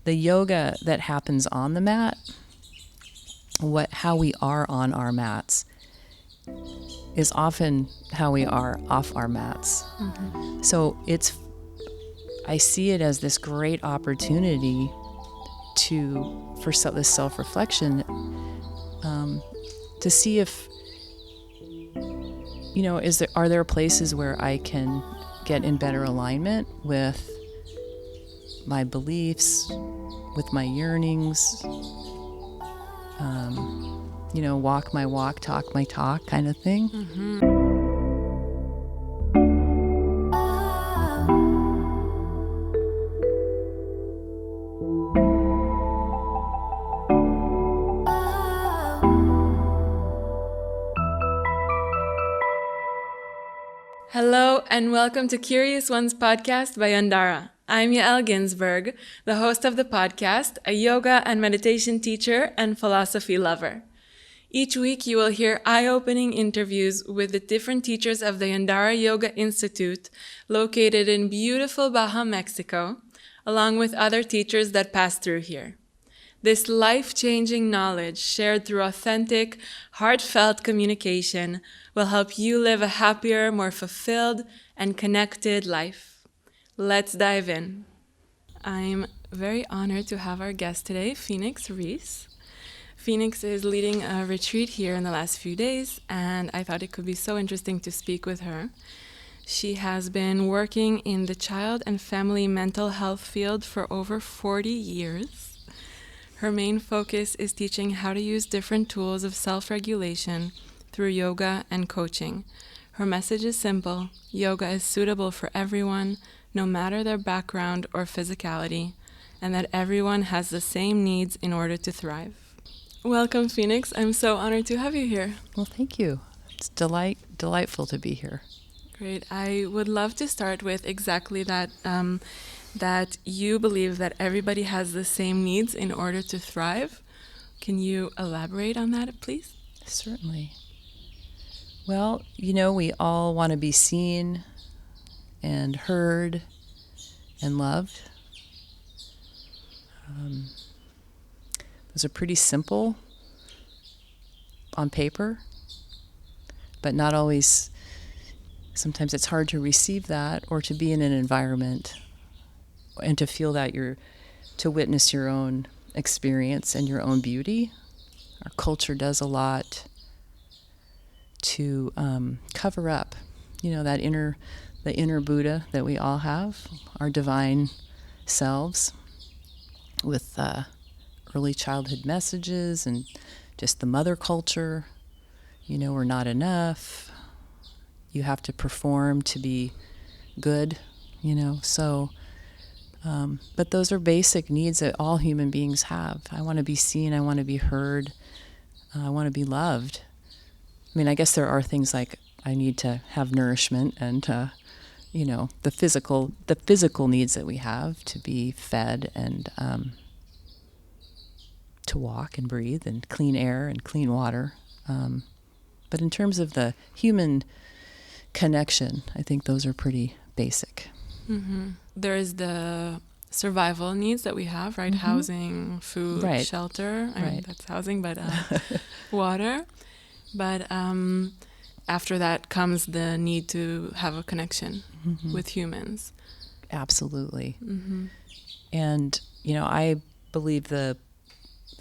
the yoga that happens on the mat, how we are on our mats, is often how we are off our mats. Mm-hmm. So I see it as this great opportunity for this self-reflection, to see if, are there places where I can get in better alignment with my beliefs, with my yearnings, walk my walk, talk my talk kind of thing. Mm-hmm. Hello and welcome to Curious Ones podcast by Yandara. I'm Yael Ginzburg, the host of the podcast, a yoga and meditation teacher and philosophy lover. Each week you will hear eye-opening interviews with the different teachers of the Yandara Yoga Institute, located in beautiful Baja, Mexico, along with other teachers that pass through here. This life-changing knowledge, shared through authentic, heartfelt communication, will help you live a happier, more fulfilled, and connected life. Let's dive in. I'm very honored to have our guest today, Pheonix Ries. Pheonix is leading a retreat here in the last few days, and I thought it could be so interesting to speak with her. She has been working in the child and family mental health field for over 40 years. Her main focus is teaching how to use different tools of self-regulation through yoga and coaching. Her message is simple: yoga is suitable for everyone, no matter their background or physicality, and that everyone has the same needs in order to thrive. Welcome, Pheonix. I'm so honored to have you here. Well, thank you. It's delightful to be here. Great. I would love to start with exactly that, that you believe that everybody has the same needs in order to thrive. Can you elaborate on that, please? Certainly. Well, we all want to be seen and heard and loved. Those are pretty simple on paper, but not always. Sometimes it's hard to receive that or to be in an environment and to feel that to witness your own experience and your own beauty. Our culture does a lot to cover up, the inner Buddha that we all have, our divine selves, with early childhood messages and just the mother culture. We're not enough. You have to perform to be good, so. But those are basic needs that all human beings have. I want to be seen. I want to be heard. I want to be loved. I mean, I guess there are things like I need to have nourishment and, the physical needs that we have to be fed and to walk and breathe and clean air and clean water. But in terms of the human connection, I think those are pretty basic. Mm-hmm. There is the survival needs that we have, right? Mm-hmm. Housing, food, right. Shelter. I mean, that's housing, but water. But after that comes the need to have a connection with humans. Absolutely. Mm-hmm. And, I believe the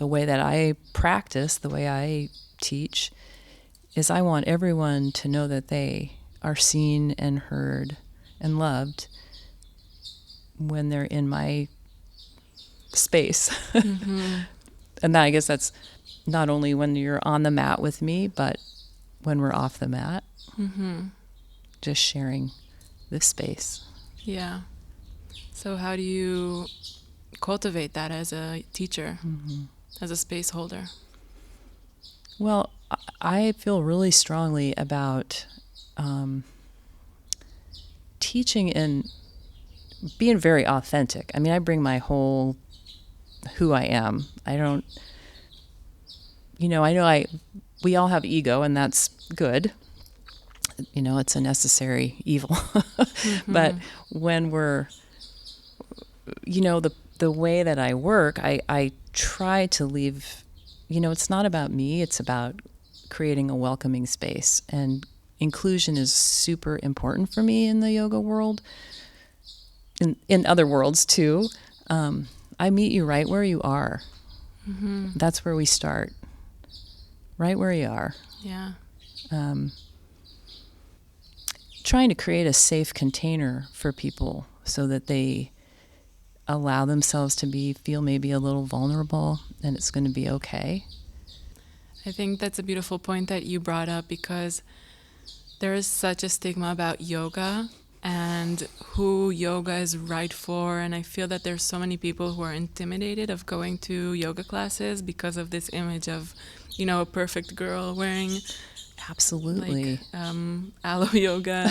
way that I practice, the way I teach, is I want everyone to know that they are seen and heard and loved when they're in my space. Mm-hmm. And I guess that's not only when you're on the mat with me, but when we're off the mat, just sharing this space. Yeah. So how do you cultivate that as a teacher, as a space holder? Well, I feel really strongly about teaching and being very authentic. I mean, I bring my whole who I am. I don't, we all have ego, and that's good. It's a necessary evil. But when we're, the way that I work, I try to leave, it's not about me, it's about creating a welcoming space. And inclusion is super important for me in the yoga world, in other worlds too. I meet you right where you are. Mm-hmm. That's where we start, right where you are. Yeah. Trying to create a safe container for people so that they allow themselves to feel maybe a little vulnerable, and it's going to be okay. I think that's a beautiful point that you brought up, because there is such a stigma about yoga and who yoga is right for. And I feel that there's so many people who are intimidated of going to yoga classes because of this image of, a perfect girl wearing Absolutely. aloe yoga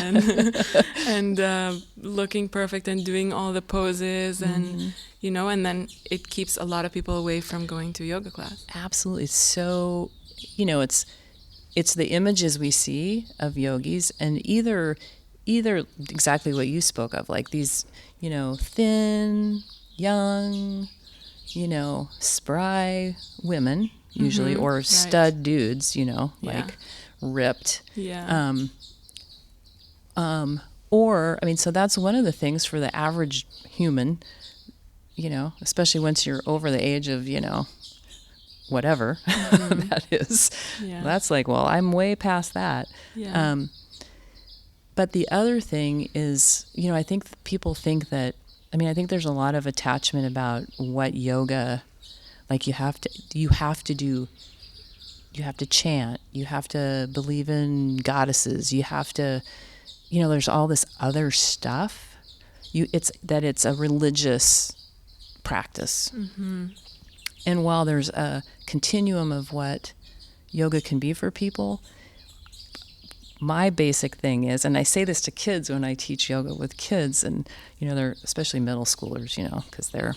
and looking perfect and doing all the poses and and then it keeps a lot of people away from going to yoga class. Absolutely. So, it's the images we see of yogis, and either exactly what you spoke of, like these, thin, young, spry women usually, or right. stud dudes, like ripped. Yeah. So that's one of the things for the average human, especially once you're over the age of, whatever that is. Yeah. That's like, well, I'm way past that. Yeah. But the other thing is, I think people think that, I think there's a lot of attachment about what yoga, like you have to chant, you have to believe in goddesses, you have to, there's all this other stuff. It's a religious practice. Mm-hmm. And while there's a continuum of what yoga can be for people, my basic thing is, and I say this to kids when I teach yoga with kids, and they're especially middle schoolers, because they're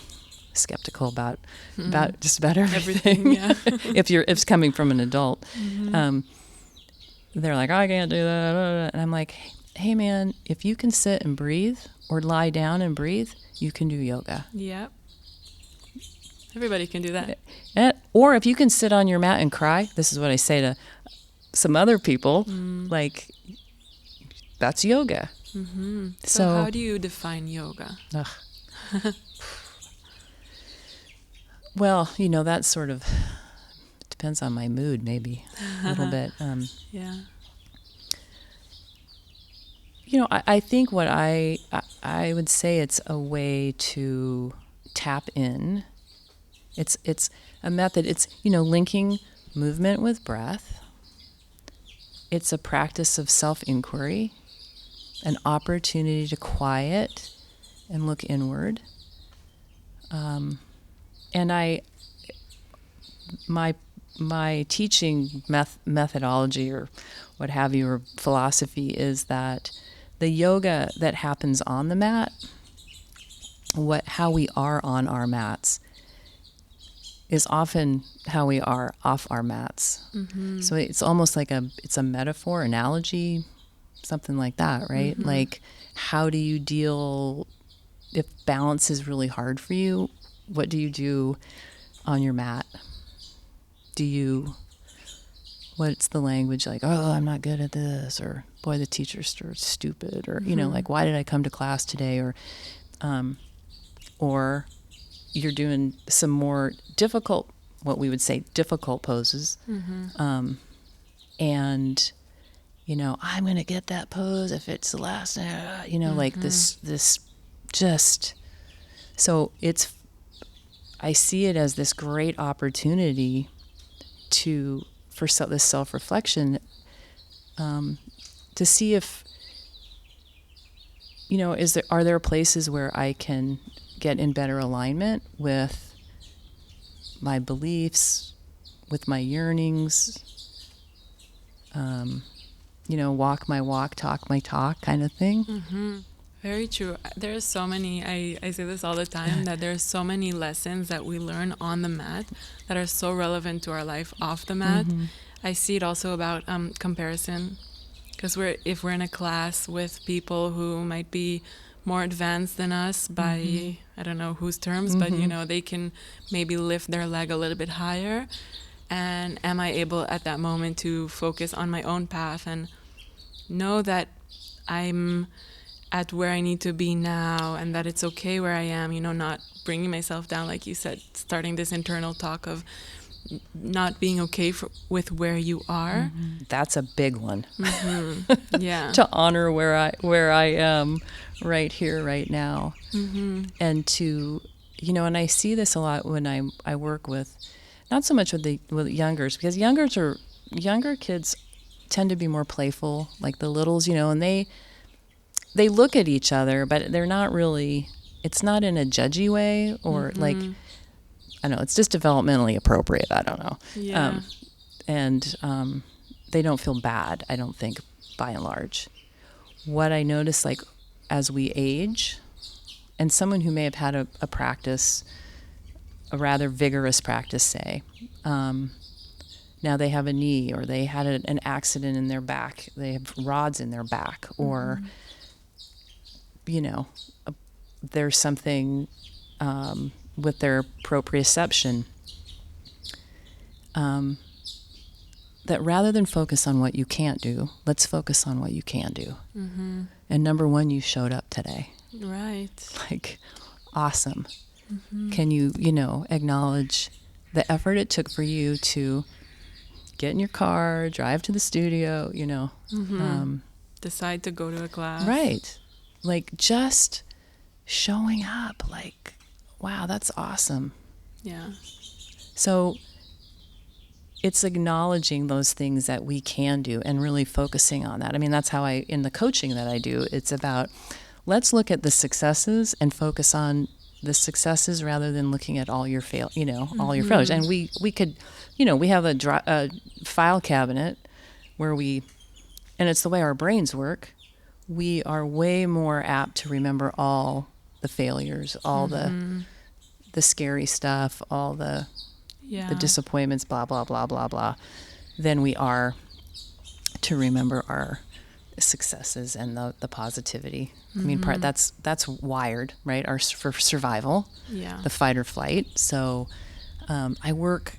skeptical about just about everything. Yeah. if it's coming from an adult, they're like, I can't do that, and I'm like, hey man, if you can sit and breathe or lie down and breathe, you can do yoga. Yep. Everybody can do that. Or if you can sit on your mat and cry, this is what I say to some other people, like, that's yoga. Mm-hmm. So how do you define yoga? Well, that sort of depends on my mood, maybe a little bit. Yeah. I think what I would say, it's a way to tap in. It's a method. It's, linking movement with breath. It's a practice of self-inquiry, an opportunity to quiet and look inward. And my teaching methodology, or what have you, or philosophy, is that the yoga that happens on the mat, how we are on our mats, is often how we are off our mats. Mm-hmm. So it's almost like it's a metaphor, analogy, something like that, right? Mm-hmm. Like, how do you deal if balance is really hard for you? What do you do on your mat? What's the language, like, oh, I'm not good at this, or boy, the teacher's stupid, or, like, why did I come to class today? Or you're doing some more difficult, what we would say difficult poses. Mm-hmm. And, I'm going to get that pose if it's the last, like this just, so I see it as this great opportunity for this self-reflection, to see if, are there places where I can get in better alignment with my beliefs, with my yearnings, walk my walk, talk my talk kind of thing. Mm-hmm. Very true. There's so many, I say this all the time, that there's so many lessons that we learn on the mat that are so relevant to our life off the mat. Mm-hmm. I see it also about comparison, because if we're in a class with people who might be more advanced than us by, I don't know whose terms, but, you know, they can maybe lift their leg a little bit higher. And am I able at that moment to focus on my own path and know that I'm at where I need to be now and that it's okay where I am, you know, not bringing myself down, like you said, starting this internal talk of not being okay with where you are. That's a big one. Yeah. To honor where I am right here, right now. And to, you know, and I see this a lot when I work with, not so much with youngers, because younger kids tend to be more playful, like the littles, you know, and they look at each other, but they're not really, it's not in a judgy way or like, I don't know, it's just developmentally appropriate. I don't know. Yeah. And they don't feel bad, I don't think, by and large. What I notice, like, as we age, and someone who may have had a practice, a rather vigorous practice, say, now they have a knee, or they had an accident in their back, they have rods in their back, or, you know, there's something with their proprioception, that rather than focus on what you can't do, let's focus on what you can do. And number one, you showed up today. Right. Like, awesome. Can you, you know, acknowledge the effort it took for you to get in your car, drive to the studio, you know. Decide to go to a class. Right. Like, just showing up, like, wow, that's awesome. Yeah. So it's acknowledging those things that we can do and really focusing on that. I mean, that's how in the coaching that I do, it's about, let's look at the successes and focus on the successes rather than looking at all your all your failures. And we could, you know, we have a file cabinet where and it's the way our brains work. We are way more apt to remember all the failures, all the scary stuff, all the disappointments, blah, blah, blah, blah, blah, than we are to remember our successes and the positivity. I mean, that's wired, right? For survival, the fight or flight. So I work,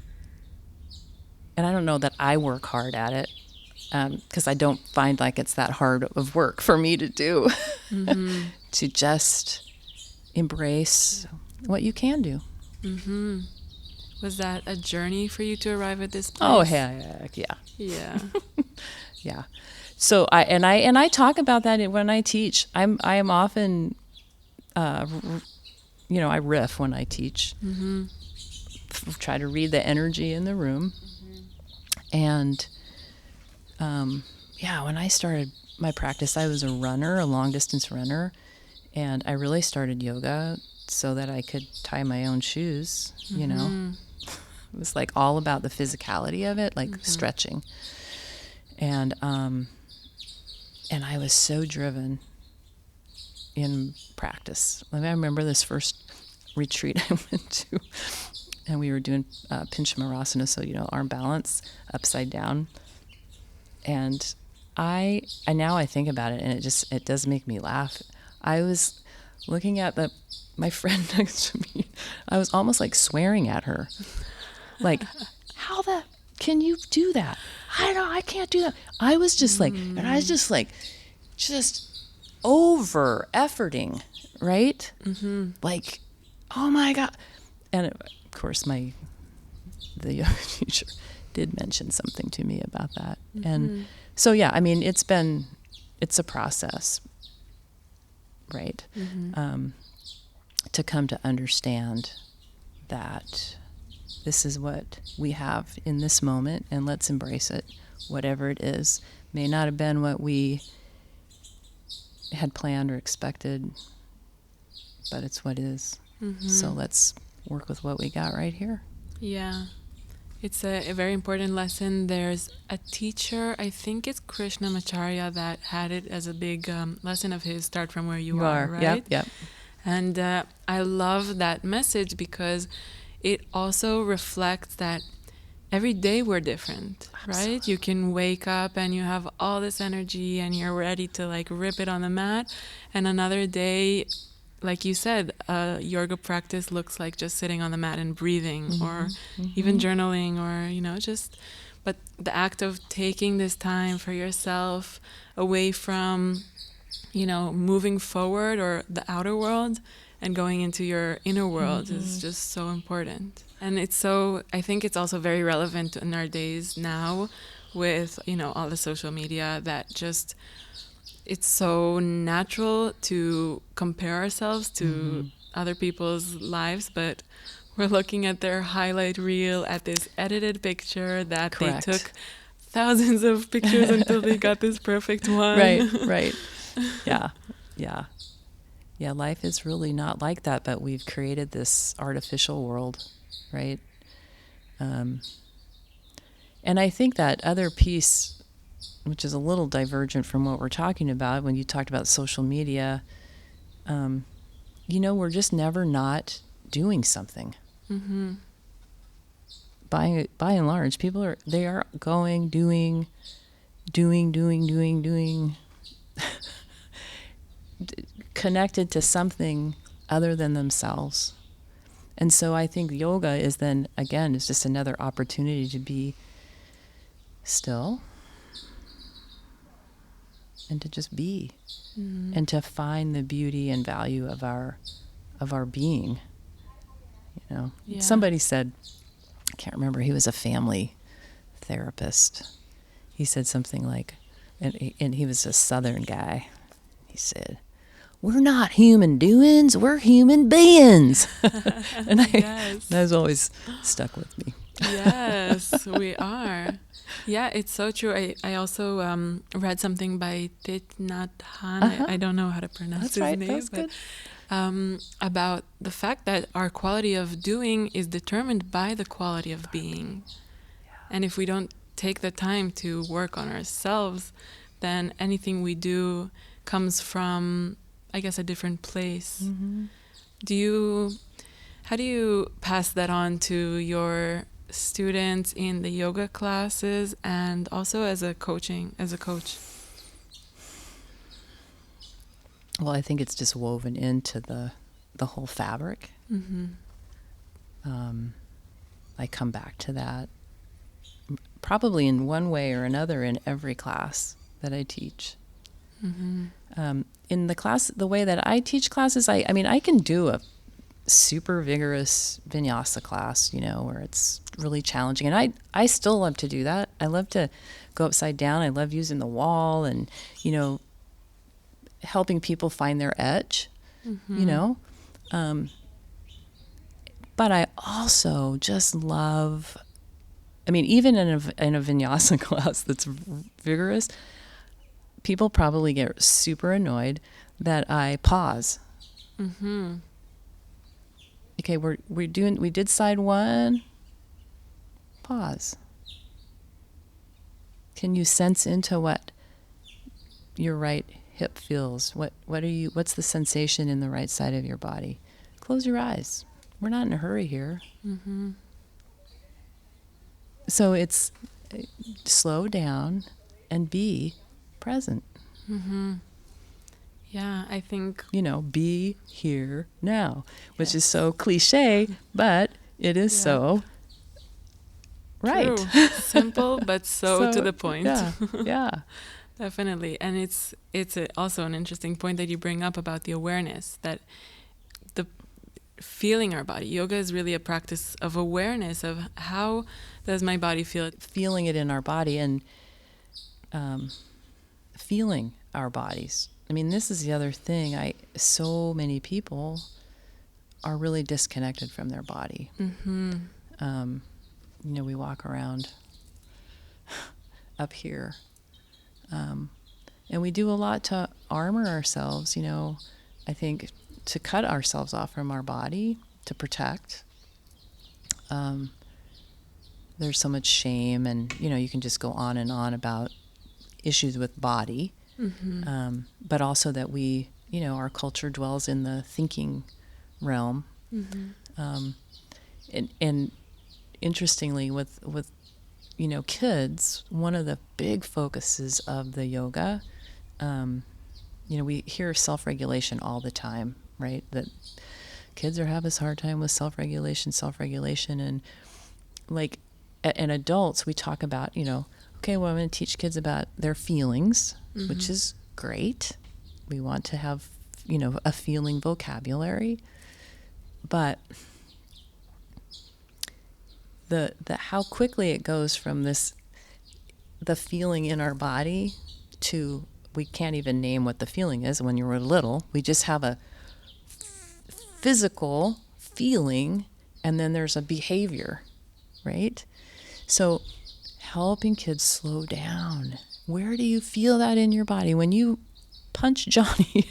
and I don't know that I work hard at it, because I don't find like it's that hard of work for me to do, to just embrace what you can do. Was that a journey for you to arrive at this place? Oh, heck, yeah. Yeah. Yeah. So I talk about that when I teach. I am often, you know, I riff when I teach. Try to read the energy in the room. And when I started my practice, I was a long distance runner, and I really started yoga so that I could tie my own shoes, you know. It was like all about the physicality of it, like stretching. And I was so driven in practice. I remember this first retreat I went to, and we were doing Pinchamarasana, so, you know, arm balance, upside down. And I now I think about it, and it does make me laugh. I was looking at my friend next to me. I was almost like swearing at her. Like, how can you do that? I can't do that. I was just like, and I was just like, just over efforting, right? Like, oh my God. And of course, the yoga teacher did mention something to me about that. And so, yeah, I mean, it's a process, right? To come to understand that this is what we have in this moment, and let's embrace it, whatever it is. May not have been what we had planned or expected, but it's what is. So let's work with what we got right here. Yeah. It's a very important lesson. There's a teacher, I think it's Krishnamacharya, that had it as a big lesson of his, start from where you are, right? Yep. And I love that message because it also reflects that every day we're different, Absolutely. right? You can wake up and you have all this energy and you're ready to like rip it on the mat. And another day, like you said, yoga practice looks like just sitting on the mat and breathing, or even journaling, or, but the act of taking this time for yourself away from, moving forward or the outer world and going into your inner world is just so important. And I think it's also very relevant in our days now with, all the social media that just, it's so natural to compare ourselves to other people's lives, but we're looking at their highlight reel, at this edited picture that Correct. they took thousands of pictures until they got this perfect one. Right. Yeah, life is really not like that, but we've created this artificial world, right? And I think that other piece, which is a little divergent from what we're talking about when you talked about social media, we're just never not doing something. By and large, people are going, doing connected to something other than themselves. And so I think yoga is just another opportunity to be still and to just be and to find the beauty and value of our being. Yeah. Somebody said, I can't remember, he was a family therapist. He said something like, and he was a Southern guy. He said, "We're not human doings, we're human beings." And Yes. that has always stuck with me. Yes, we are. Yeah, it's so true. I also read something by Thich Nhat Hanh. I don't know how to pronounce That's his right. name, That's but good. about the fact that our quality of doing is determined by the quality of being. And if we don't take the time to work on ourselves, then anything we do comes from, I guess, a different place. How do you pass that on to your students in the yoga classes and also as a coach? Well, I think it's just woven into the whole fabric. I come back to that probably in one way or another in every class that I teach. In the way that I teach classes, I can do a super vigorous vinyasa class, where it's really challenging. And I still love to do that. I love to go upside down. I love using the wall and, helping people find their edge, But I also just love, even in a vinyasa class that's vigorous, people probably get super annoyed that I pause. Okay, we did side one. Pause. Can you sense into what your right hip feels? What's the sensation in the right side of your body? Close your eyes. We're not in a hurry here. So it's slow down and be present. Yeah, I think... be here now, which is so cliche, but it is so right. True. Simple, but so to the point. Yeah. Definitely. And it's also an interesting point that you bring up about the awareness, that the feeling our body. Yoga is really a practice of awareness of how does my body feel. Feeling it in our body and feeling our bodies. This is the other thing. So many people are really disconnected from their body. We walk around up here. And we do a lot to armor ourselves, I think, to cut ourselves off from our body, to protect. There's so much shame, and, you can just go on and on about issues with body. But also that we, our culture dwells in the thinking realm. And interestingly, with kids, one of the big focuses of the yoga, we hear self-regulation all the time, right? That kids are having this hard time with self-regulation. And like, and adults, we talk about, okay, well, I'm going to teach kids about their feelings, which is great. We want to have, a feeling vocabulary. But the how quickly it goes from the feeling in our body to, we can't even name what the feeling is when you were little. We just have a physical feeling, and then there's a behavior, right? So helping kids slow down. Where do you feel that in your body? When you punch Johnny,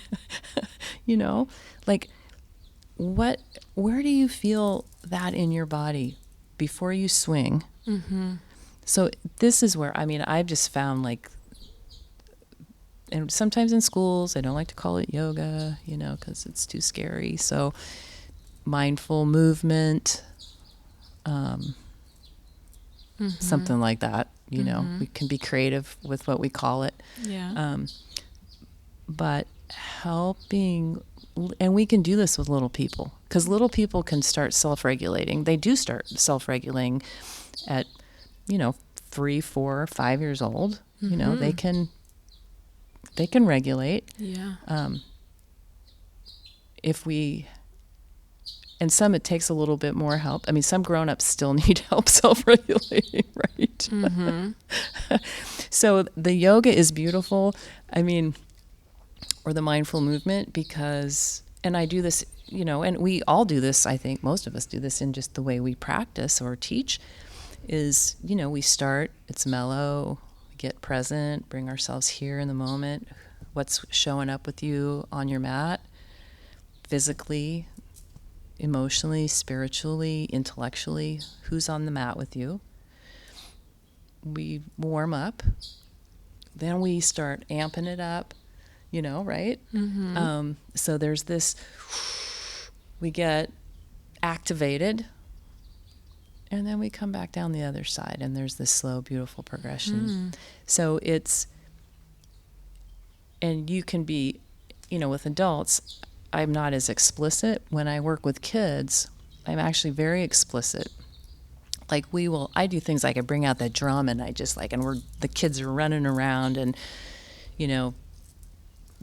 like where do you feel that in your body before you swing? So this is where, I've just found, like, and sometimes in schools, I don't like to call it yoga, because it's too scary. So mindful movement, something like that, we can be creative with what we call it. Yeah. But helping, and we can do this with little people, because little people can start self-regulating. They do start self-regulating at, 3, 4, 5 years old. They can regulate. Yeah. And some, it takes a little bit more help. Some grown-ups still need help self-regulating, right? So the yoga is beautiful. Or the mindful movement, because, and I do this, and we all do this, I think most of us do this in just the way we practice or teach, is, we start, it's mellow, get present, bring ourselves here in the moment. What's showing up with you on your mat, physically, emotionally, spiritually, intellectually, who's on the mat with you. We warm up, then we start amping it up, right? So there's this, we get activated, and then we come back down the other side, and there's this slow, beautiful progression. So and you can be, with adults, I'm not as explicit. When I work with kids, I'm actually very explicit. Like, I do things like I bring out the drum, and I just the kids are running around, and,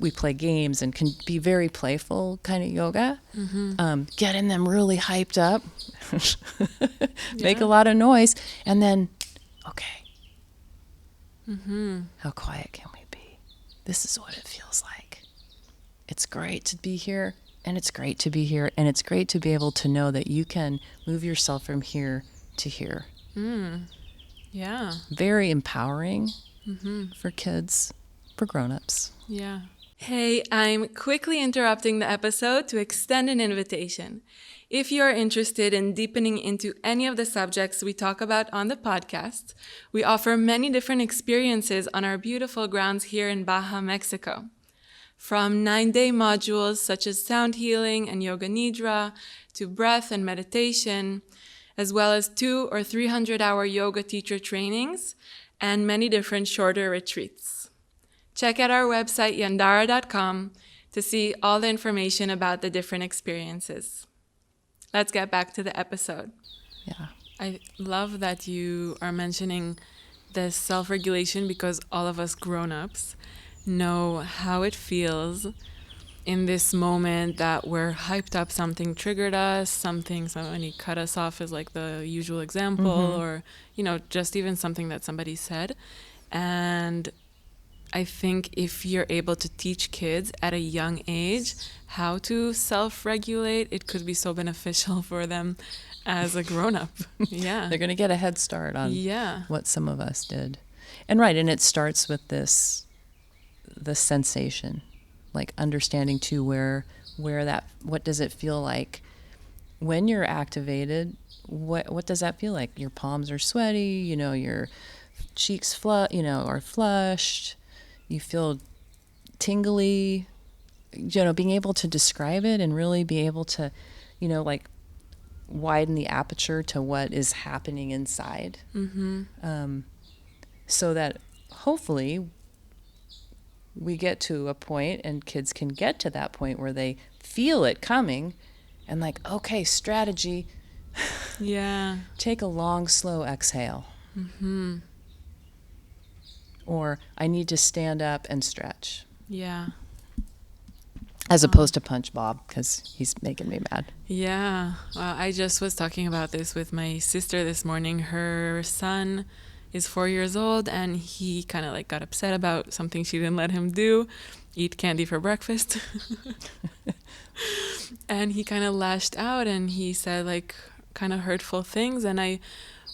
we play games and can be very playful kind of yoga, getting them really hyped up, make a lot of noise, and then, okay, how quiet can we be? This is what it feels like. It's great to be here, and it's great to be here, and it's great to be able to know that you can move yourself from here to here. Yeah. Very empowering for kids, for grown-ups. Yeah. Hey, I'm quickly interrupting the episode to extend an invitation. If you are interested in deepening into any of the subjects we talk about on the podcast, we offer many different experiences on our beautiful grounds here in Baja, Mexico. From 9-day modules such as sound healing and yoga nidra, to breath and meditation, as well as 200 or 300-hour yoga teacher trainings, and many different shorter retreats. Check out our website, Yandara.com, to see all the information about the different experiences. Let's get back to the episode. Yeah. I love that you are mentioning this self-regulation, because all of us grown-ups know how it feels in this moment that we're hyped up, something triggered us, somebody cut us off is like the usual example, or, just even something that somebody said. And I think if you're able to teach kids at a young age how to self-regulate, it could be so beneficial for them as a grown-up. Yeah. They're going to get a head start on what some of us did. And it starts with the sensation, like understanding too where what does it feel like when you're activated? What does that feel like? Your palms are sweaty, your cheeks are flushed. You feel tingly, being able to describe it and really be able to, widen the aperture to what is happening inside, so that hopefully we get to a point, and kids can get to that point where they feel it coming and like, okay, strategy. Yeah. Take a long, slow exhale. Or I need to stand up and stretch. Yeah. As opposed to punch Bob, because he's making me mad. Yeah. Well, I just was talking about this with my sister this morning. Her son is 4 years old, and he kind of like got upset about something she didn't let him do, eat candy for breakfast. And he kind of lashed out, and he said like kind of hurtful things. And I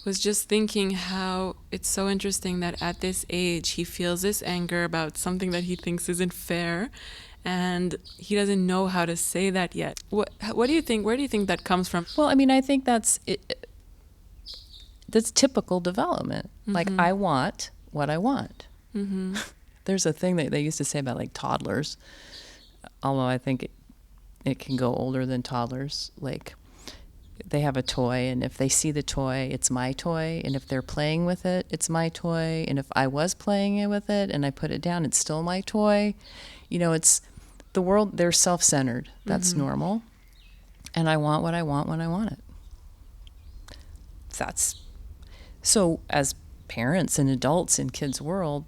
was just thinking how it's so interesting that at this age he feels this anger about something that he thinks isn't fair, and he doesn't know how to say that yet. What do you think? Where do you think that comes from? Well, I mean, I think that's typical development. Like, I want what I want. There's a thing that they used to say about like toddlers, although I think it can go older than toddlers. Like, they have a toy, and if they see the toy, it's my toy, and if they're playing with it, it's my toy, and if I was playing with it and I put it down, it's still my toy. You know, it's the world, they're self-centered. That's normal. And I want what I want when I want it. So as parents and adults in kids' world,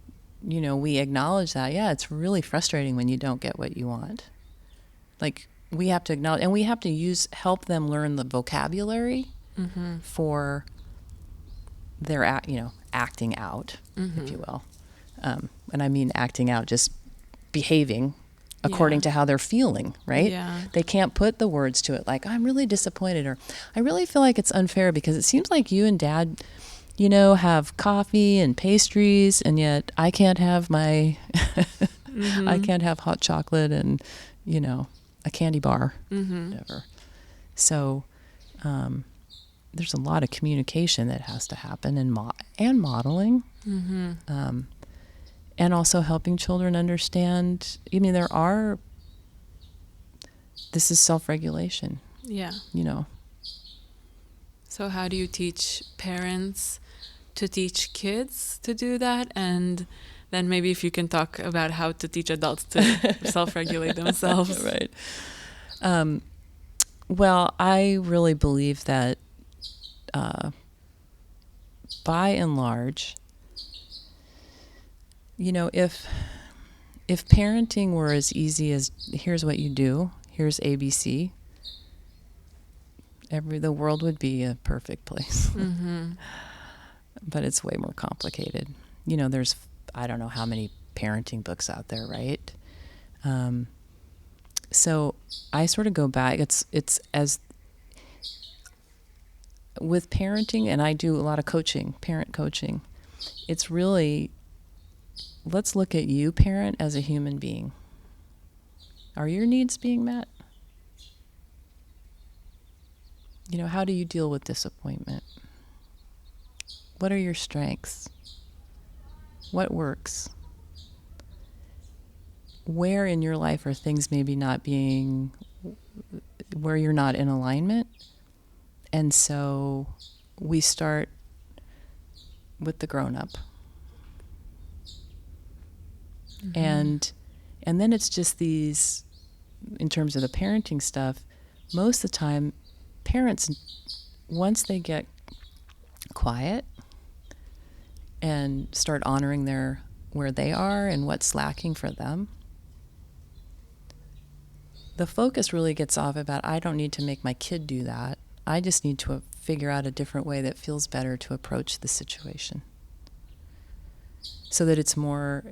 you know, we acknowledge that, yeah, it's really frustrating when you don't get what you want. Like, we have to acknowledge, and we have to help them learn the vocabulary for their, acting out, if you will. And I mean acting out, just behaving according to how they're feeling, right? Yeah. They can't put the words to it like, I'm really disappointed, or I really feel like it's unfair because it seems like you and Dad, you know, have coffee and pastries, and yet I can't have my, I can't have hot chocolate and, you know, a candy bar, whatever. So there's a lot of communication that has to happen, and modeling. And also helping children understand, I mean, this is self-regulation. Yeah. You know. So how do you teach parents to teach kids to do that? And then maybe if you can talk about how to teach adults to self-regulate themselves. Right. Well, I really believe that by and large, you know, if parenting were as easy as here's what you do, here's ABC, the world would be a perfect place. But it's way more complicated. You know, there's, I don't know how many parenting books out there, right? So I sort of go back. It's as with parenting, and I do a lot of coaching, parent coaching. It's really, let's look at you, parent, as a human being. Are your needs being met? You know, how do you deal with disappointment? What are your strengths? What works? Where in your life are things maybe not being, where you're not in alignment? And so we start with the grown-up. And then it's just these, in terms of the parenting stuff, most of the time, parents, once they get quiet and start honoring where they are and what's lacking for them, the focus really gets off about, I don't need to make my kid do that. I just need to figure out a different way that feels better to approach the situation. So that it's more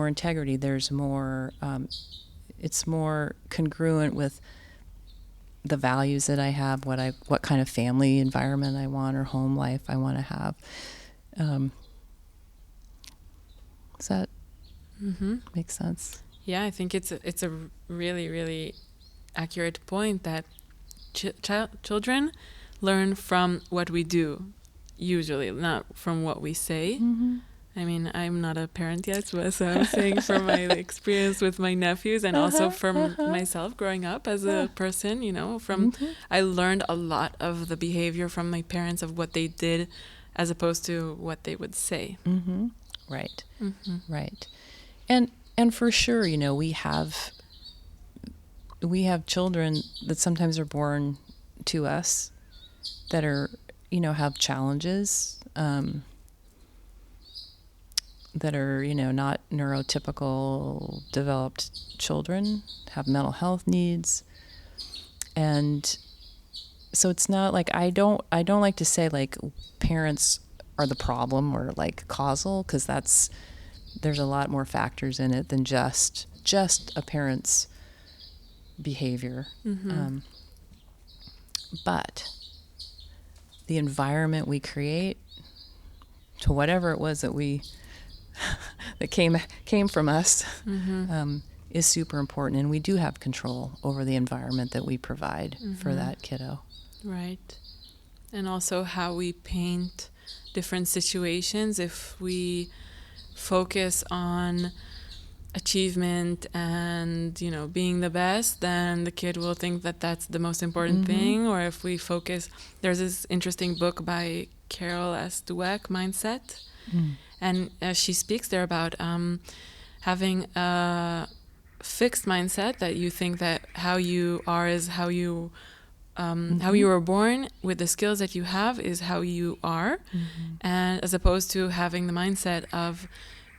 integrity. There's more, it's more congruent with the values that I have, what kind of family environment I want or home life I want to have. Does that make sense? Yeah, I think it's a really, really accurate point that children learn from what we do, usually, not from what we say. I mean, I'm not a parent yet, so I'm saying from my experience with my nephews and also from myself growing up as a person, I learned a lot of the behavior from my parents of what they did as opposed to what they would say. Right. Right. And for sure, we have children that sometimes are born to us that are, have challenges, that are, not neurotypical developed children, have mental health needs. And so it's not like I don't like to say like parents are the problem or like causal, because there's a lot more factors in it than just a parent's behavior. But the environment we create to whatever it was that that came from us is super important, and we do have control over the environment that we provide for that kiddo. Right. And also how we paint different situations. If we focus on achievement and being the best, then the kid will think that that's the most important thing. Or if we focus, there's this interesting book by Carol S. Dweck, Mindset, and she speaks there about having a fixed mindset, that you think that how you are is how you were born, with the skills that you have is how you are, and as opposed to having the mindset of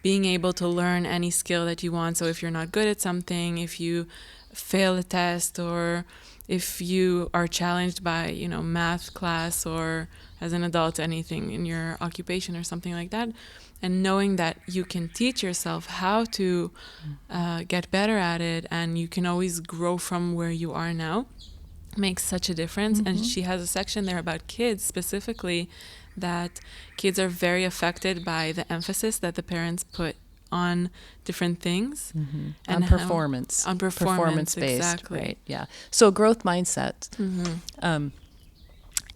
being able to learn any skill that you want. So if you're not good at something, if you fail a test, or if you are challenged by, math class, or as an adult, anything in your occupation or something like that, and knowing that you can teach yourself how to get better at it, and you can always grow from where you are now, makes such a difference. And she has a section there about kids specifically, that kids are very affected by the emphasis that the parents put on different things, and on performance based, exactly. Right? Yeah. So growth mindset, and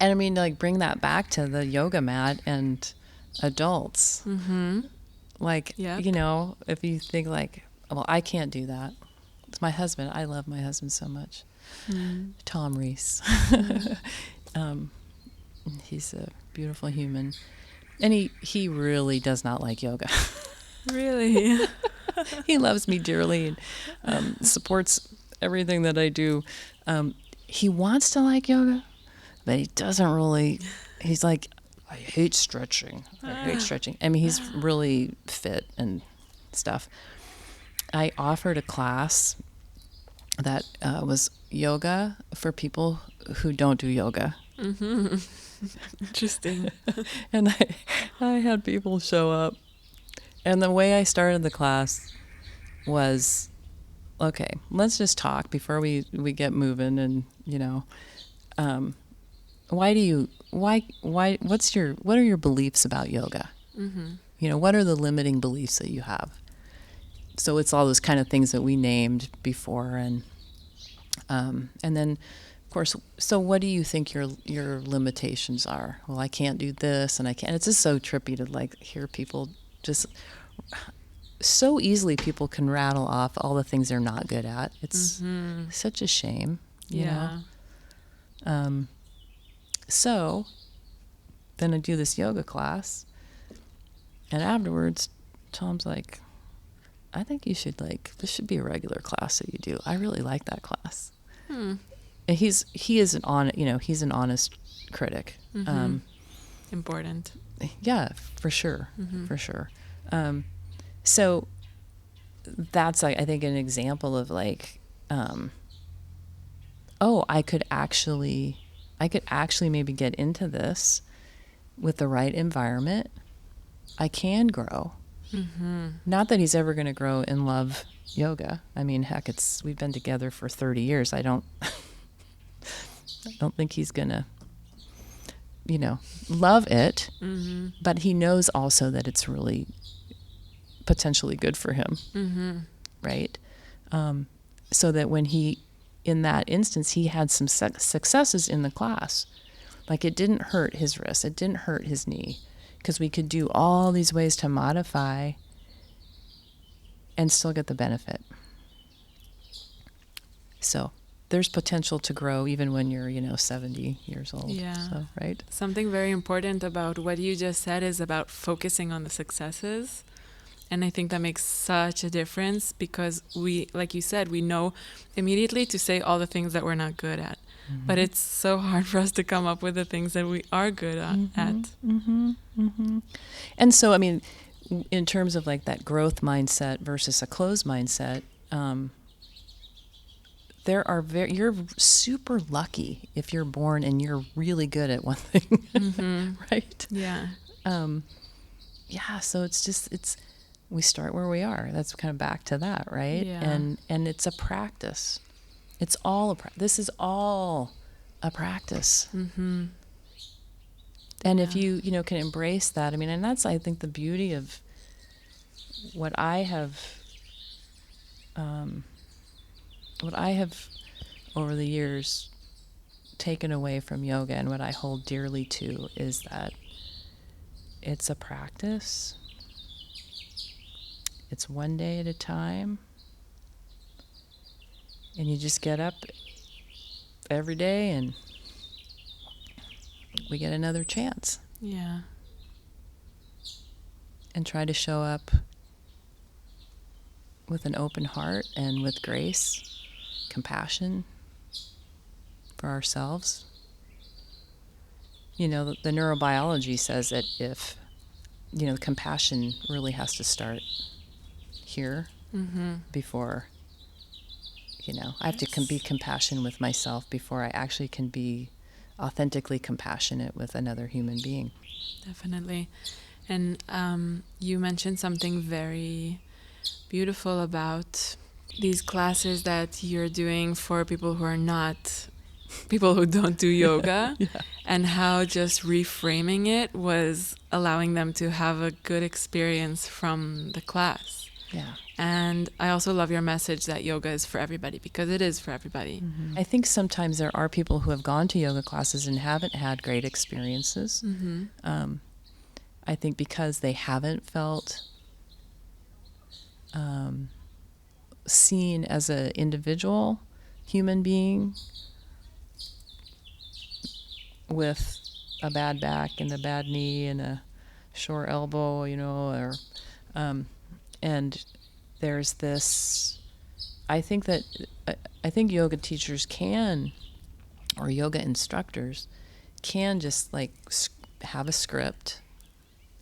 I mean, like, bring that back to the yoga mat and adults. Like, if you think like, well, I can't do that. It's my husband. I love my husband so much. Tom Ries. He's a beautiful human, and he really does not like yoga. Really? He loves me dearly and supports everything that I do. He wants to like yoga, but he doesn't really. He's like, I hate stretching. I mean, he's really fit and stuff. I offered a class that was yoga for people who don't do yoga. Interesting. And I had people show up, and the way I started the class was, okay, let's just talk before we get moving, and what are your beliefs about yoga? What are the limiting beliefs that you have? So it's all those kind of things that we named before, and then, of course, so what do you think your limitations are? Well, I can't do this, and I can't. It's just so trippy to like hear people just so easily. People can rattle off all the things they're not good at. It's such a shame, you know. So then I do this yoga class, and afterwards, Tom's like, I think you should this should be a regular class that you do. I really like that class. And he is an honest critic. Important. Yeah, for sure, for sure. So that's I think an example of I could actually maybe get into this with the right environment. I can grow. Not that he's ever going to grow in love yoga. I mean, heck, we've been together for 30 years. I don't think he's going to, love it. But he knows also that it's really potentially good for him. Right? So that when in that instance, he had some successes in the class. Like, it didn't hurt his wrist. It didn't hurt his knee. because we could do all these ways to modify and still get the benefit. So there's potential to grow even when you're, 70 years old. Yeah. So, right? Something very important about what you just said is about focusing on the successes. And I think that makes such a difference because we, like you said, we know immediately to say all the things that we're not good at. Mm-hmm. But it's so hard for us to come up with the things that we are good at. Mm-hmm. Mm-hmm. And so, I mean, in terms of like that growth mindset versus a closed mindset, you're super lucky if you're born and you're really good at one thing, right? Yeah. Yeah. So we start where we are. That's kind of back to that, right? Yeah. And it's a practice. It's all this is all a practice. Mm-hmm. And if you can embrace that, I mean, and that's, I think, the beauty of what I have over the years taken away from yoga, and what I hold dearly to, is that it's a practice. It's one day at a time. And you just get up every day and we get another chance. Yeah. And try to show up with an open heart and with grace, compassion for ourselves. The neurobiology says that if, compassion really has to start here before, I have to be compassionate with myself before I actually can be authentically compassionate with another human being. Definitely. And you mentioned something very beautiful about these classes that you're doing for people who don't do yoga, Yeah. and how just reframing it was allowing them to have a good experience from the class. Yeah. And I also love your message that yoga is for everybody, because it is for everybody. Mm-hmm. I think sometimes there are people who have gone to yoga classes and haven't had great experiences. Mm-hmm. I think because they haven't felt seen as an individual human being with a bad back and a bad knee and a sore elbow, and there's this. I think yoga teachers or yoga instructors can just like have a script.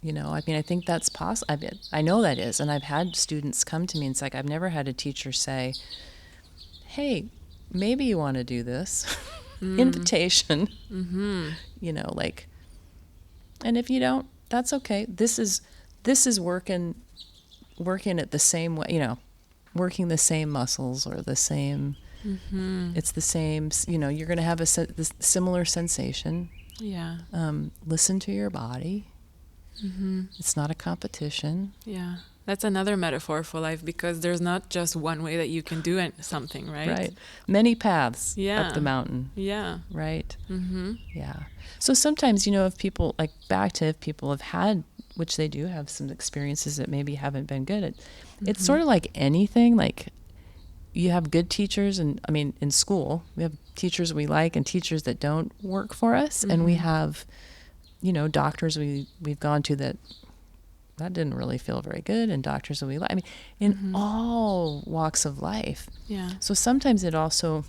I think that's possible. I know that is, and I've had students come to me and it's like, I've never had a teacher say, "Hey, maybe you want to do this." Invitation. Mm-hmm. And if you don't, that's okay. This is working it the same way, working the same muscles or the same. Mm-hmm. It's the same. You're going to have this similar sensation. Yeah. Listen to your body. Mm-hmm. It's not a competition. Yeah. That's another metaphor for life, because there's not just one way that you can do something, right? Right. Many paths up the mountain. Yeah. Right. Mm-hmm. Yeah. So sometimes, if people, if people have had, which they do have some experiences that maybe haven't been good, it's sort of like anything. Like, you have good teachers, and in school, we have teachers we like and teachers that don't work for us. And we have, doctors we've gone to that didn't really feel very good, and doctors that we like. In all walks of life. Yeah. So sometimes it also,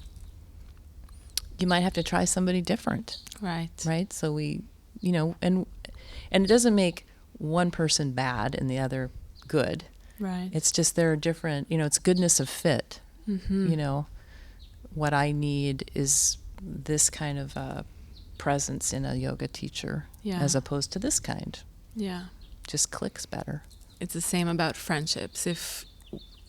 you might have to try somebody different. Right. Right? So and it doesn't make one person bad and the other good. Right. It's just they're different, it's goodness of fit. Mm-hmm. What I need is this kind of presence in a yoga teacher as opposed to this kind. Yeah. Just clicks better. It's the same about friendships. If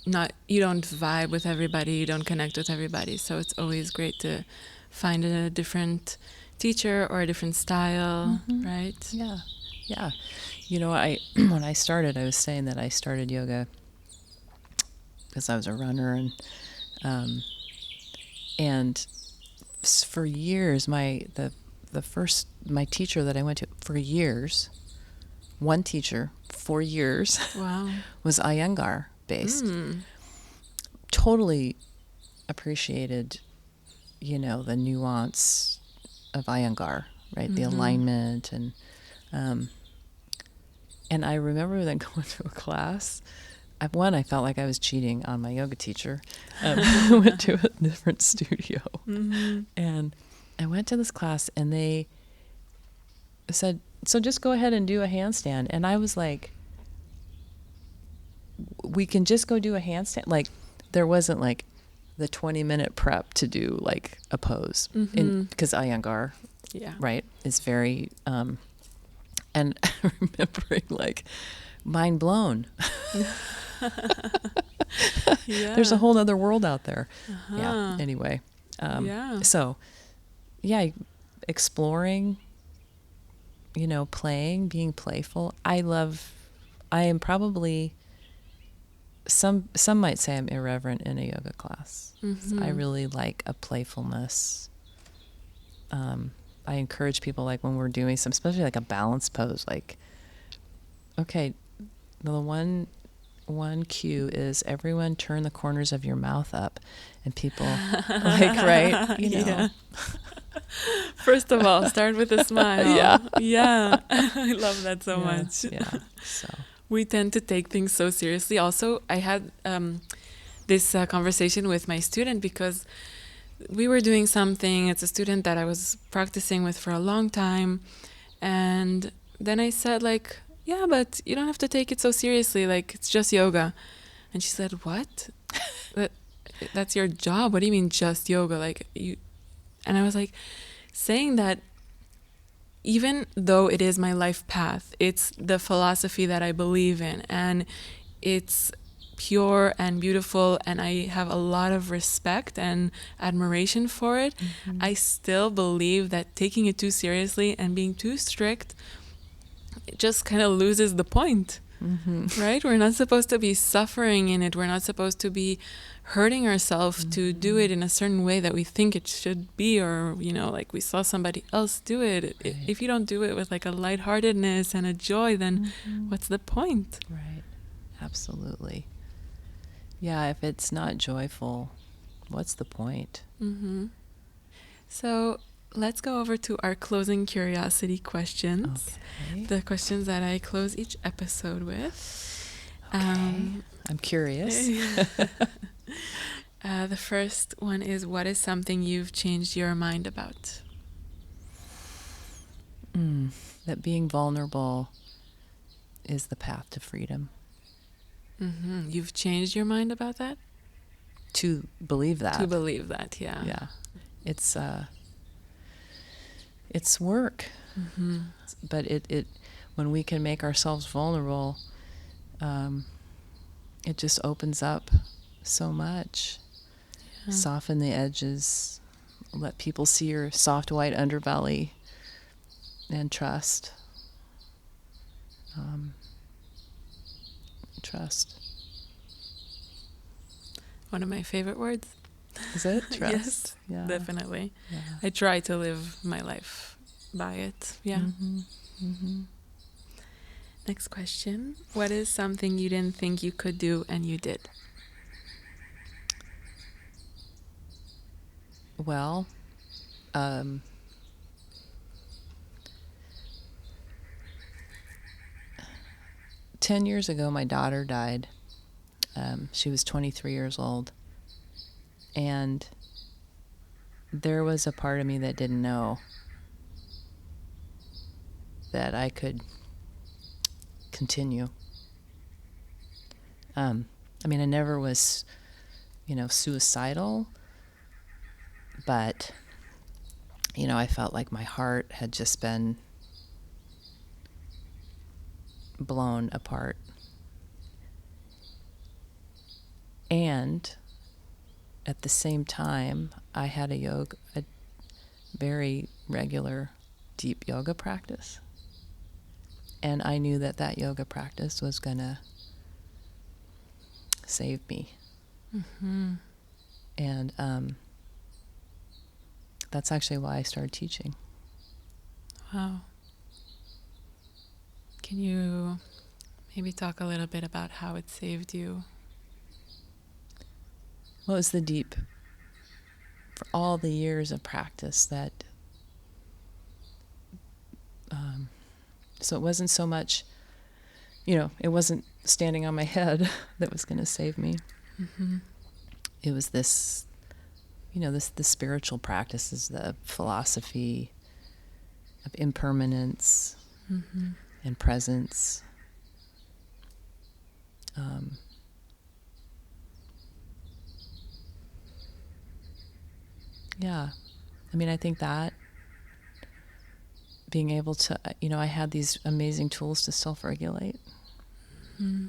not, you don't vibe with everybody, you don't connect with everybody. So it's always great to find a different teacher or a different style, right? Yeah. Yeah. When I started, I was saying that I started yoga because I was a runner, and for years, my teacher that I went to for years one teacher for years. Wow. Was Iyengar based. Totally appreciated, the nuance of Iyengar, right? The alignment and I remember then going to a class. I felt like I was cheating on my yoga teacher. I went to a different studio, and I went to this class, and they said, "So just go ahead and do a handstand." And I was like, "We can just go do a handstand?" Like, there wasn't like the 20-minute prep to do like a pose, because Iyengar, right, is very. And I remembering like mind blown. There's a whole other world out there. Yeah. Anyway. So, exploring, playing, being playful. I am probably, some might say I'm irreverent in a yoga class. I really like a playfulness. I encourage people, like when we're doing some, especially like a balance pose, like, okay, the one cue is everyone turn the corners of your mouth up, and people like, right, Yeah. First of all, start with a smile. Yeah. I love that so much. Yeah. So we tend to take things so seriously. Also, I had this conversation with my student because we were doing something. It's a student that I was practicing with for a long time. And then I said, like, yeah, but you don't have to take it so seriously. Like, it's just yoga. And she said, what? That's your job? What do you mean just yoga? Like, you... And I was like, saying that even though it is my life path, it's the philosophy that I believe in, and it's pure and beautiful, and I have a lot of respect and admiration for it. I still believe that taking it too seriously and being too strict, it just kind of loses the point. Right? We're not supposed to be suffering in it. We're not supposed to be hurting ourselves to do it in a certain way that we think it should be, or, like we saw somebody else do it. Right. If you don't do it with like a lightheartedness and a joy, then what's the point? Right. Absolutely. Yeah, if it's not joyful, what's the point? So let's go over to our closing curiosity questions. Okay. The questions that I close each episode with. Okay. I'm curious. The first one is, what is something you've changed your mind about? That being vulnerable is the path to freedom. You've changed your mind about that? To believe that. To believe that, yeah. Yeah. It's work. But it when we can make ourselves vulnerable, it just opens up so much. Yeah. Soften the edges, let people see your soft white underbelly, and trust. Trust. One of my favorite words. Is it? Trust. Yes, yeah. Definitely. Yeah. I try to live my life by it. Yeah. Next question. What is something you didn't think you could do and you did? Well, 10 years ago, my daughter died. She was 23 years old. And there was a part of me that didn't know that I could continue. I never was, suicidal, but, I felt like my heart had just been blown apart. And at the same time, I had a very regular, deep yoga practice. And I knew that yoga practice was going to save me. And that's actually why I started teaching. Wow. Can you maybe talk a little bit about how it saved you? Well, it was the deep, for all the years of practice that, so it wasn't so much, it wasn't standing on my head that was going to save me. Mm-hmm. It was this, the spiritual practices, the philosophy of impermanence Mm-hmm. and presence. Yeah. I think that being able to, I had these amazing tools to self-regulate. Mm-hmm.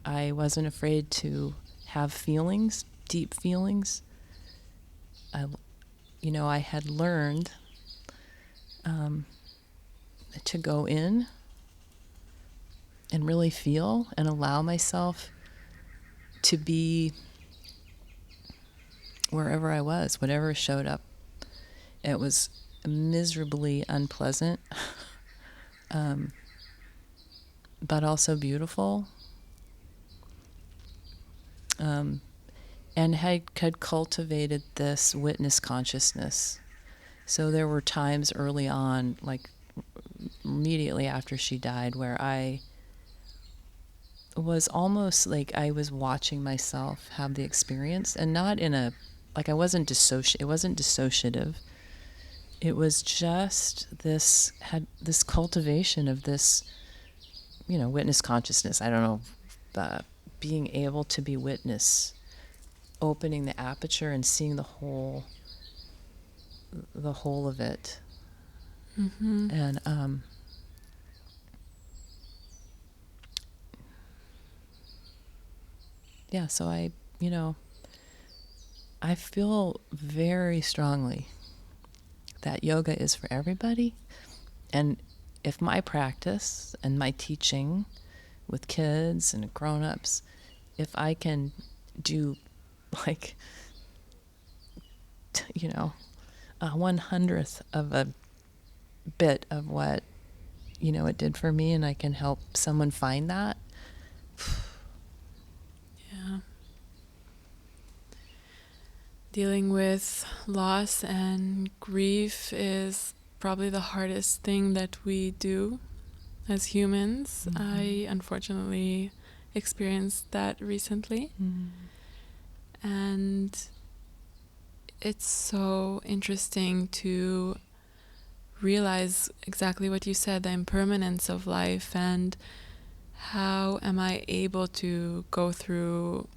I wasn't afraid to have feelings, deep feelings. I had learned to go in and really feel and allow myself to be wherever I was, whatever showed up. It was miserably unpleasant, but also beautiful. And had cultivated this witness consciousness. So there were times early on, like immediately after she died, where I was almost like I was watching myself have the experience, and not in a, like it wasn't dissociative. It was just had this cultivation of this, witness consciousness. I don't know, being able to be witness, opening the aperture and seeing the whole of it. Mm-hmm. And yeah, so I feel very strongly that yoga is for everybody. And if my practice and my teaching with kids and grown-ups, if I can do like, a 1/100th of a bit of what, it did for me, and I can help someone find that. Yeah. Dealing with loss and grief is probably the hardest thing that we do as humans. Mm-hmm. I unfortunately experienced that recently. Mm-hmm. And it's so interesting to realize exactly what you said, the impermanence of life, and how am I able to go through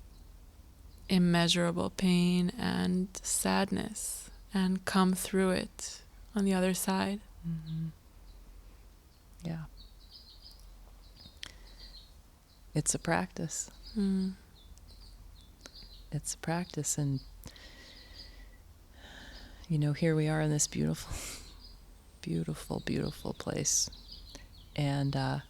immeasurable pain and sadness and come through it on the other side. Mm-hmm. Yeah. It's a practice. Mm. It's a practice, and here we are in this beautiful, beautiful, beautiful place, and the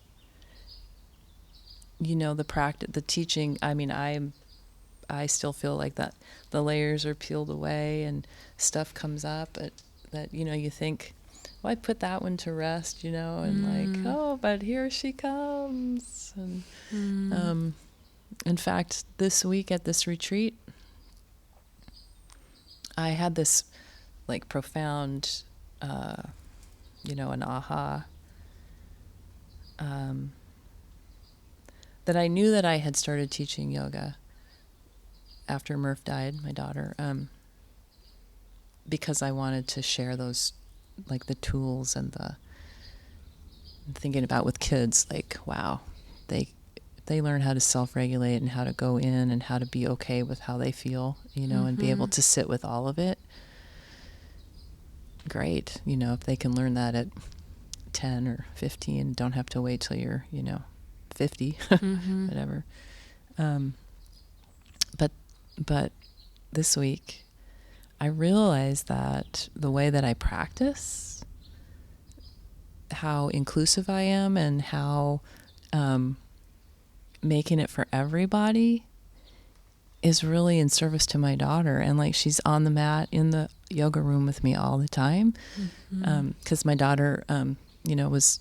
teaching. I still feel like that the layers are peeled away and stuff comes up that you think, well, I put that one to rest, and like, oh, but here she comes. And in fact, this week at this retreat, I had this like profound, an aha, that I knew that I had started teaching yoga after Murph died, my daughter, because I wanted to share those, like the tools and thinking about with kids, like, wow, they learn how to self-regulate and how to go in and how to be okay with how they feel, and be able to sit with all of it. Great, if they can learn that at 10 or 15, don't have to wait till you're, 50, whatever. But this week, I realized that the way that I practice, how inclusive I am, and how making it for everybody is really in service to my daughter. And like, she's on the mat in the yoga room with me all the time. 'Cause my daughter, was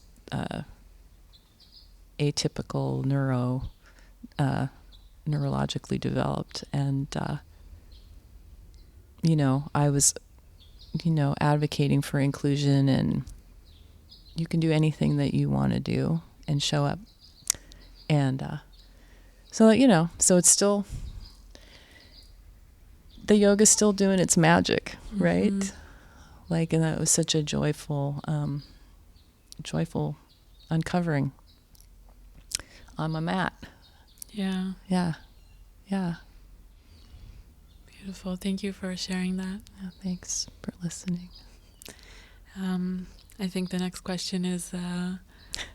atypical neurologically developed, and I was advocating for inclusion, and you can do anything that you want to do and show up. And so it's still, the yoga's still doing its magic, right? Like, and that was such a joyful uncovering on my mat. Yeah. Yeah. Beautiful. Thank you for sharing that. Yeah, thanks for listening. I think the next question is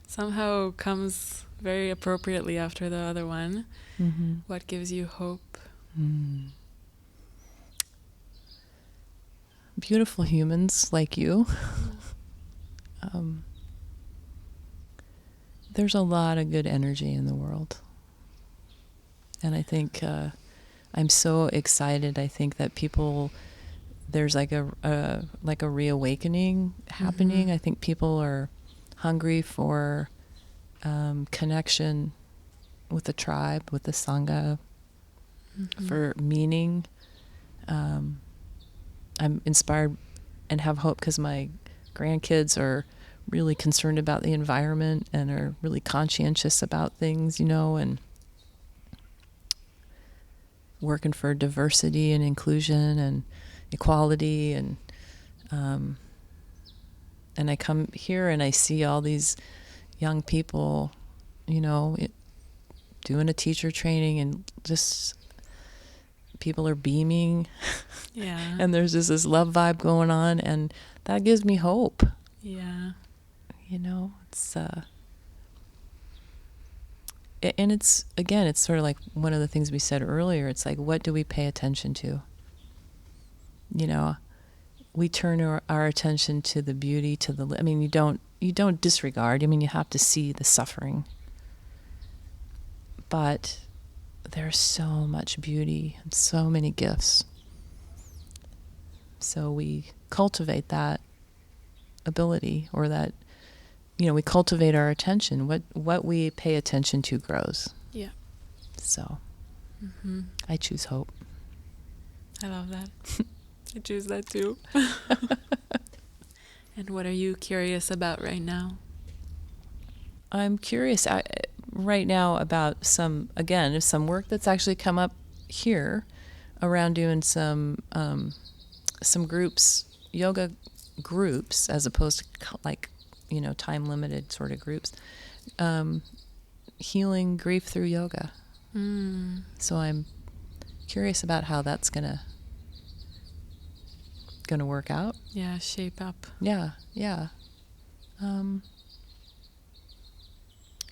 somehow comes very appropriately after the other one. Mm-hmm. What gives you hope? Beautiful humans like you. There's a lot of good energy in the world. And I think I'm so excited. I think that there's like a reawakening happening. I think people are hungry for connection with the tribe, with the Sangha, for meaning. I'm inspired and have hope because my grandkids are really concerned about the environment and are really conscientious about things, and working for diversity and inclusion and equality, and I come here and I see all these young people, doing a teacher training, and just people are beaming. Yeah. And there's this love vibe going on, and that gives me hope. Yeah. It's and it's, again, it's sort of like one of the things we said earlier. It's like, what do we pay attention to? We turn our attention to the beauty, you don't disregard. You have to see the suffering. But there's so much beauty and so many gifts. So we cultivate that ability, or that, we cultivate our attention. What we pay attention to grows. Yeah. So I choose hope. I love that. I choose that too. And what are you curious about right now? I'm curious right now about some work that's actually come up here around doing some groups, yoga groups, as opposed to time limited sort of groups, healing grief through yoga. So I'm curious about how that's gonna work out. Yeah, shape up. Yeah.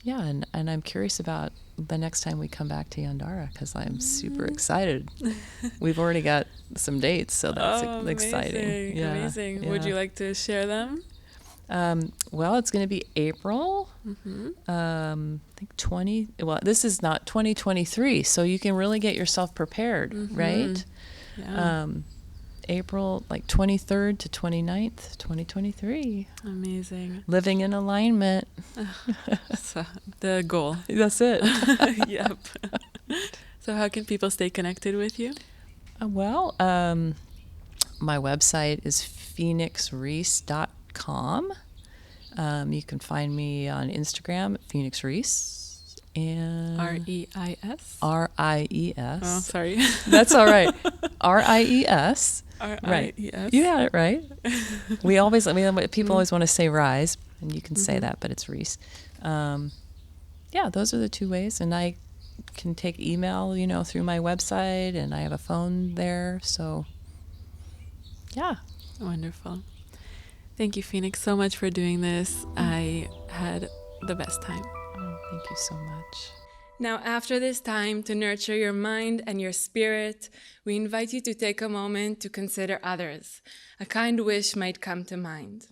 And I'm curious about the next time we come back to Yandara, because I'm super excited. We've already got some dates, so that's exciting. Yeah, Amazing. Yeah. Would you like to share them? Well, it's going to be April. I think this is not 2023, so you can really get yourself prepared, right? Yeah. April 23rd to 29th, 2023. Amazing. Living in alignment. So, the goal. That's it. Yep. So how can people stay connected with you? Well, my website is pheonixries.com. You can find me on Instagram at Pheonix Ries. And R-E-I-S? R-I-E-S. Oh, sorry. That's all right. R-I-E-S. R-I-E-S. Right. You had it right. People always want to say Rise, and you can say that, but it's Ries. Those are the two ways. And I can take email, through my website, and I have a phone there. So, yeah. Wonderful. Thank you, Pheonix, so much for doing this. I had the best time. Oh, thank you so much. Now, after this time to nurture your mind and your spirit, we invite you to take a moment to consider others. A kind wish might come to mind.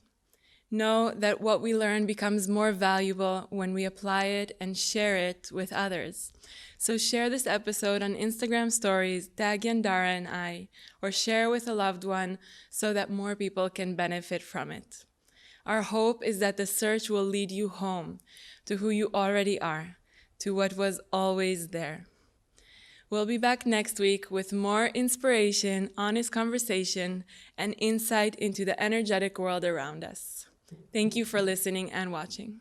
Know that what we learn becomes more valuable when we apply it and share it with others. So share this episode on Instagram stories, tag Yandara and I, or share with a loved one so that more people can benefit from it. Our hope is that the search will lead you home to who you already are, to what was always there. We'll be back next week with more inspiration, honest conversation, and insight into the energetic world around us. Thank you for listening and watching.